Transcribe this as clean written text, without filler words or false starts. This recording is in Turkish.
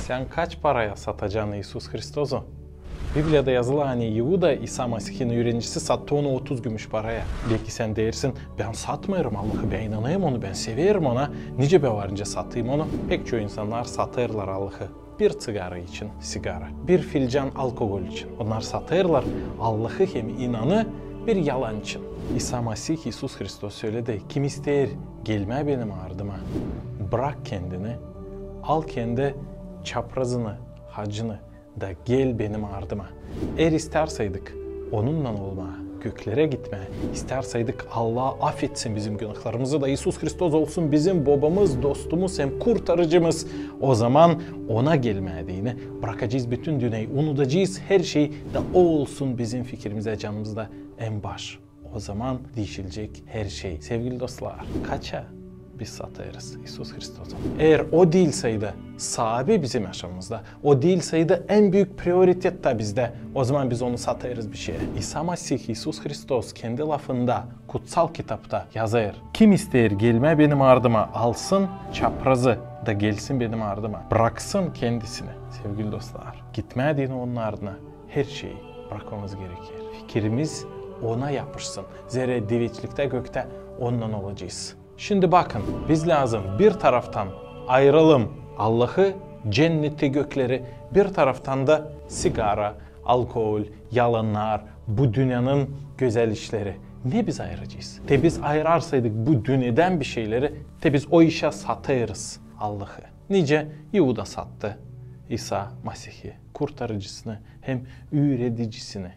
Sen kaç paraya satacaksın İsus Hristos'u? Biblia'da yazılı hani Yuda İsa Mesih'in öğrencisi sattı onu 30 gümüş paraya. Belki sen dersin ben satmıyorum Allah'ı, ben inanayım onu, ben severim ona. Nice be varınca satayım onu. Pek çoğu insanlar satırlar Allah'ı. Bir sigara için sigara, bir filcan alkol için. Onlar satırlar Allah'ı hem inanı bir yalan için. İsa Mesih İsus Hristos söyledi. Kim ister gelme benim ardıma. Bırak kendini, al kendi çaprazını, hacını da gel benim ardıma. Eğer isterseydik onunla olma, göklere gitme, isterseydik Allah affetsin bizim günahlarımızı da İsus Hristos olsun bizim babamız, dostumuz hem kurtarıcımız. O zaman ona gelmediğini bırakacağız, bütün dünyayı unutacağız, her şey de o olsun bizim fikrimize, canımızda en baş. O zaman değişilecek her şey. Sevgili dostlar, kaça biz satırız İsus Hristos'a? Eğer o değilseydi sahibi bizim yaşamımızda, o değilseydi en büyük prioritet de bizde, o zaman biz onu satırız bir şeye. İsa Mesih, İsus Hristos kendi lafında, kutsal kitapta yazar. Kim ister gelme benim ardıma, alsın çaprazı da gelsin benim ardıma. Bıraksın kendisini. Sevgili dostlar, gitmediğini onun ardına her şeyi bırakmamız gerekir. Fikrimiz ona yapışsın. Zerre diviçlikte gökte onunla olacağız. Şimdi bakın, biz lazım bir taraftan ayıralım Allah'ı, cenneti, gökleri, bir taraftan da sigara, alkol, yalanlar, bu dünyanın güzel işleri. Ne biz ayıracağız? De biz ayırarsaydık bu dünyadan bir şeyleri, de biz o işe satırız Allah'ı. Nice Yuda sattı İsa Mesih'i, kurtarıcısını hem öğreticisini.